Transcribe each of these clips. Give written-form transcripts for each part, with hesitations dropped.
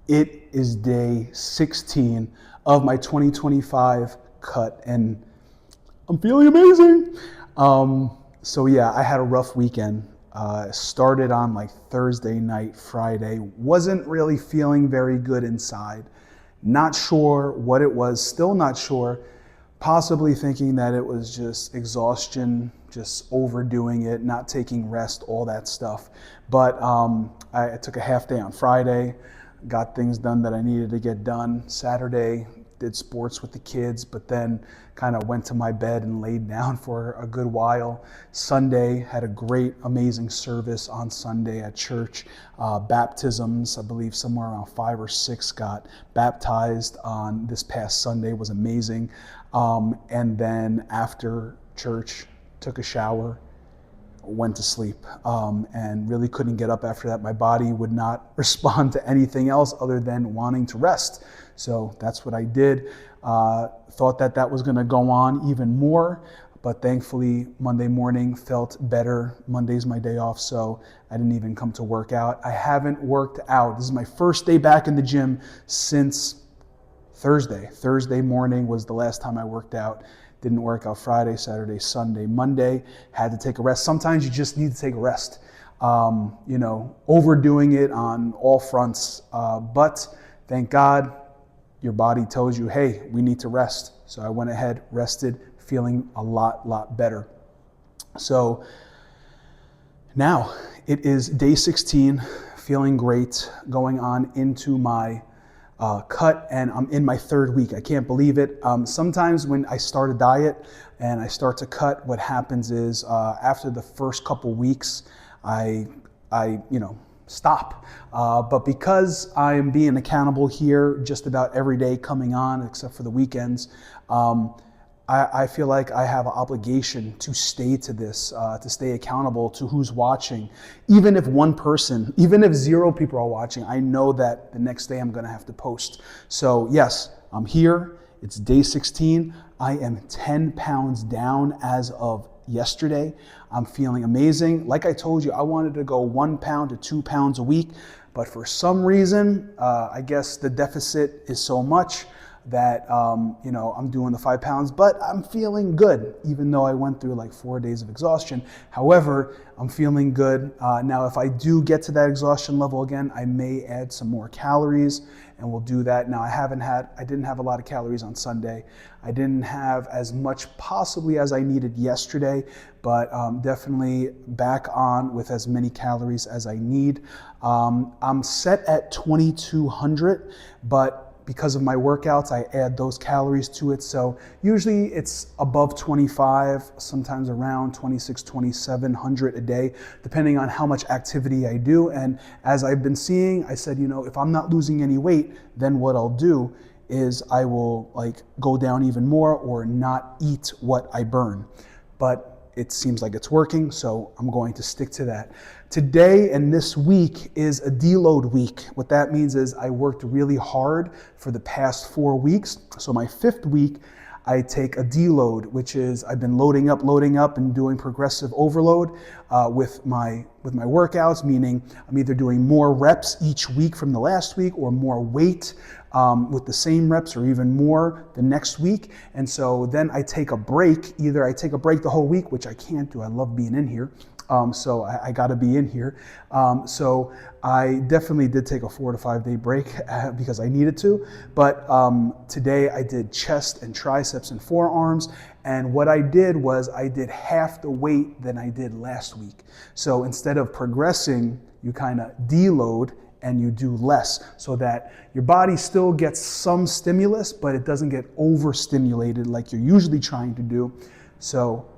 It is day 16 of my 2025 cut, and I'm feeling amazing. So yeah, I had a rough weekend. Started on like Thursday night, Friday. Wasn't really feeling very good inside. Not sure what it was. Still not sure. Possibly thinking that it was just exhaustion, just overdoing it, not taking rest, all that stuff. But I took a half day on Friday, got things done that I needed to get done. Saturday, did sports with the kids, but then kind of went to my bed and laid down for a good while. Sunday, had a great, amazing service on Sunday at church. Baptisms, I believe somewhere around 5 or 6 got baptized on this past Sunday, was amazing. And then after church, took a shower, went to sleep, and really couldn't get up after that. My body would not respond to anything else other than wanting to rest. So that's what I did. Thought that that was going to go on even more, but thankfully Monday morning felt better. Monday's my day off, so I didn't even come to work out. I haven't worked out. This is my first day back in the gym since Thursday. Thursday morning was the last time I worked out. Didn't work out Friday, Saturday, Sunday, Monday. Had to take a rest. Sometimes you just need to take a rest. Overdoing it on all fronts. But thank God your body tells you, hey, we need to rest. So I went ahead, rested, feeling a lot better. So now it is day 16, feeling great, going on into my cut, and I'm in my 3rd week. I can't believe it. Sometimes when I start a diet and I start to cut, what happens is after the first couple weeks, I stop. But because I am being accountable here just about every day coming on, except for the weekends, I feel like I have an obligation to stay to this, to stay accountable to who's watching. Even if one person, even if 0 people are watching, I know that the next day I'm going to have to post. So yes, I'm here. It's day 16. I am 10 pounds down as of yesterday. I'm feeling amazing. Like I told you, I wanted to go 1 pound to 2 pounds a week, but for some reason, I guess the deficit is so much that I'm doing the 5 pounds, but I'm feeling good, even though I went through like 4 days of exhaustion. However, I'm feeling good. Now, if I do get to that exhaustion level again, I may add some more calories, and we'll do that. Now, I didn't have a lot of calories on Sunday. I didn't have as much possibly as I needed yesterday, but definitely back on with as many calories as I need. I'm set at 2,200, but because of my workouts, I add those calories to it. So usually it's above 25, sometimes around 26, 2,700 a day, depending on how much activity I do. And as I've been seeing, I said, if I'm not losing any weight, then what I'll do is I will go down even more or not eat what I burn. But it seems like it's working, so I'm going to stick to that. Today and this week is a deload week. What that means is I worked really hard for the past 4 weeks. So my 5th week, I take a deload, which is I've been loading up and doing progressive overload with my workouts, meaning I'm either doing more reps each week from the last week or more weight with the same reps or even more the next week. And so then I take a break. Either I take a break the whole week, which I can't do. I love being in here. So I got to be in here. So I definitely did take a 4 to 5 day break because I needed to. But today I did chest and triceps and forearms. And what I did was I did half the weight than I did last week. So instead of progressing, you kind of deload and you do less so that your body still gets some stimulus, but it doesn't get overstimulated like you're usually trying to do. So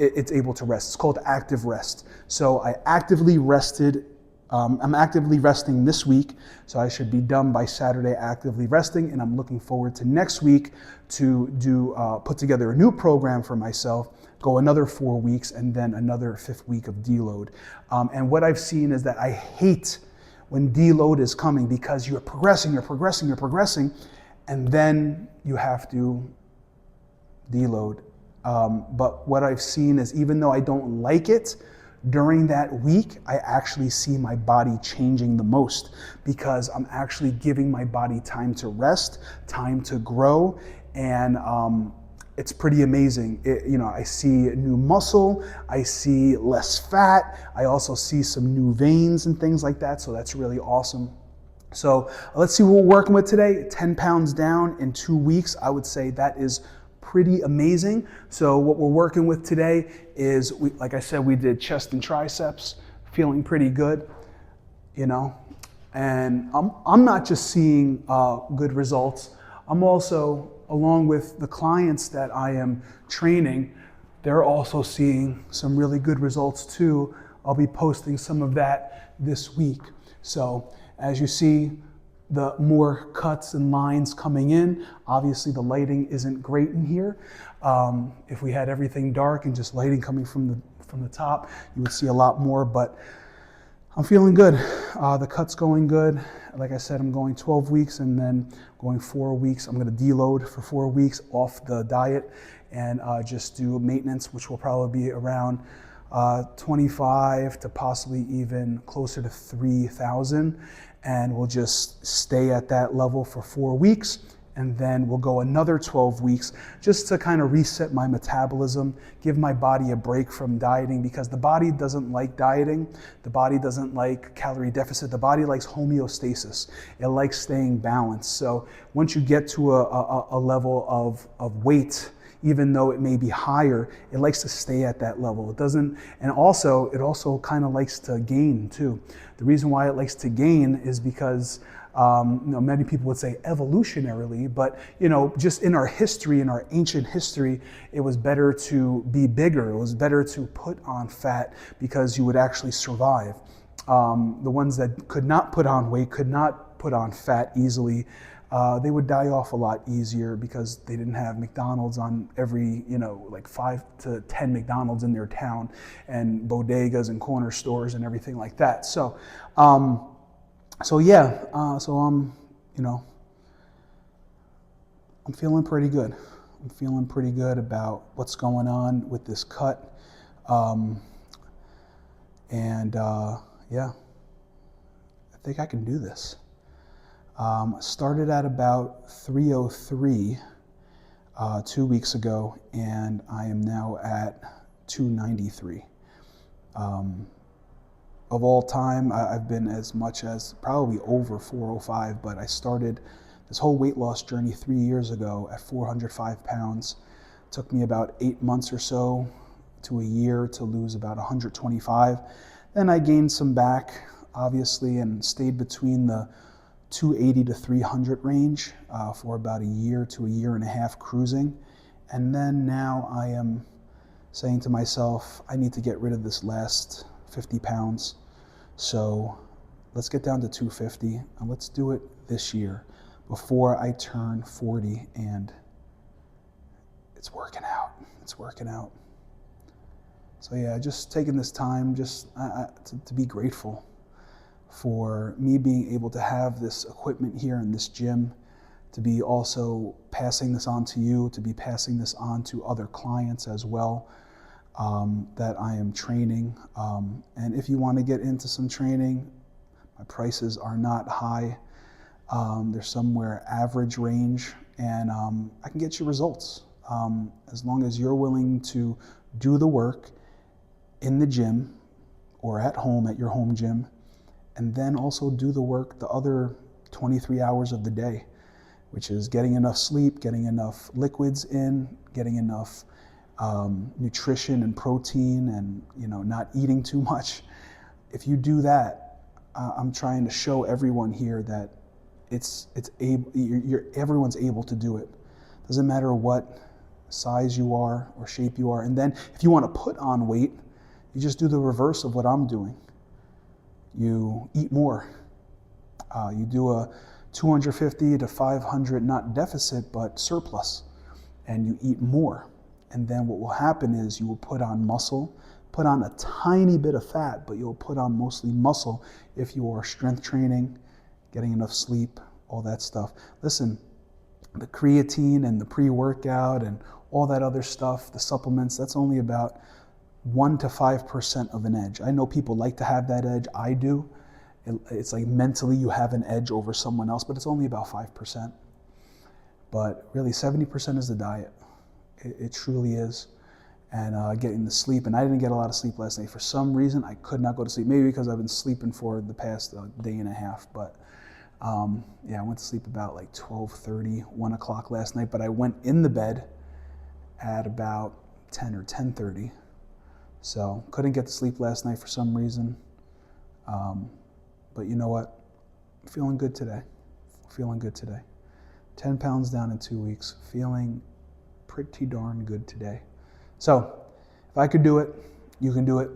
it's able to rest. It's called active rest. So I actively rested. I'm actively resting this week, so I should be done by Saturday actively resting, and I'm looking forward to next week to put together a new program for myself, go another 4 weeks, and then another 5th week of deload. And what I've seen is that I hate when deload is coming because you're progressing, and then you have to deload. But what I've seen is even though I don't like it, during that week, I actually see my body changing the most because I'm actually giving my body time to rest, time to grow, and it's pretty amazing. I see new muscle, I see less fat, I also see some new veins and things like that, so that's really awesome. So let's see what we're working with today. 10 pounds down in 2 weeks. I would say that is pretty amazing. So what we're working with today is, like I said, we did chest and triceps, feeling pretty good, and I'm not just seeing good results. I'm also, along with the clients that I am training, they're also seeing some really good results too. I'll be posting some of that this week. So as you see, the more cuts and lines coming in, obviously the lighting isn't great in here. If we had everything dark and just lighting coming from the top, you would see a lot more, but I'm feeling good. The cut's going good. Like I said, I'm going 12 weeks and then going 4 weeks. I'm gonna deload for 4 weeks off the diet and just do maintenance, which will probably be around 25 to possibly even closer to 3,000. And we'll just stay at that level for 4 weeks. And then we'll go another 12 weeks just to kind of reset my metabolism, give my body a break from dieting, because the body doesn't like dieting. The body doesn't like calorie deficit. The body likes homeostasis. It likes staying balanced. So once you get to a level of weight, even though it may be higher, it likes to stay at that level. It doesn't, and also, it also kind of likes to gain too. The reason why it likes to gain is because many people would say evolutionarily, but just in our history, in our ancient history, it was better to be bigger. It was better to put on fat because you would actually survive. The ones that could not put on weight, could not put on fat easily, they would die off a lot easier because they didn't have McDonald's on every, like 5 to 10 McDonald's in their town, and bodegas and corner stores and everything like that. So I'm feeling pretty good. I'm feeling pretty good about what's going on with this cut. I think I can do this. Started at about 303 2 weeks ago, and I am now at 293. Of all time, I've been as much as probably over 405, but I started this whole weight loss journey 3 years ago at 405 pounds. Took me about 8 months or so to a year to lose about 125. Then I gained some back, obviously, and stayed between the 280 to 300 range for about a year to a year and a half cruising. And then now I am saying to myself, I need to get rid of this last 50 pounds. So let's get down to 250 and let's do it this year before I turn 40. And it's working out. It's working out. So yeah, just taking this time just to be grateful for me being able to have this equipment here in this gym, to be also passing this on to you, to be passing this on to other clients as well that I am training. And if you want to get into some training, my prices are not high. They're somewhere average range, and I can get you results. As long as you're willing to do the work in the gym or at home at your home gym, and then also do the work the other 23 hours of the day, which is getting enough sleep, getting enough liquids in, getting enough nutrition and protein, and not eating too much. If you do that, I'm trying to show everyone here that everyone's able to do it. Doesn't matter what size you are or shape you are. And then if you want to put on weight, you just do the reverse of what I'm doing. You eat more. You do a 250 to 500, not deficit, but surplus, and you eat more. And then what will happen is you will put on muscle, put on a tiny bit of fat, but you'll put on mostly muscle if you are strength training, getting enough sleep, all that stuff. Listen, the creatine and the pre-workout and all that other stuff, the supplements, that's only about 1 to 5% of an edge. I know people like to have that edge. I do. It's like mentally you have an edge over someone else, but it's only about 5%. But really 70% is the diet. It truly is. And getting the sleep. And I didn't get a lot of sleep last night. For some reason, I could not go to sleep. Maybe because I've been sleeping for the past day and a half. But yeah, I went to sleep about like 12:30, 1 o'clock last night. But I went in the bed at about 10 or 10:30. So couldn't get to sleep last night for some reason. But you know what? Feeling good today. Feeling good today. 10 pounds down in 2 weeks. Feeling pretty darn good today. So if I could do it, you can do it.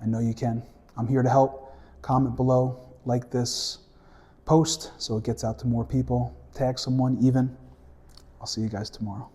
I know you can. I'm here to help. Comment below, like this post so it gets out to more people. Tag someone even. I'll see you guys tomorrow.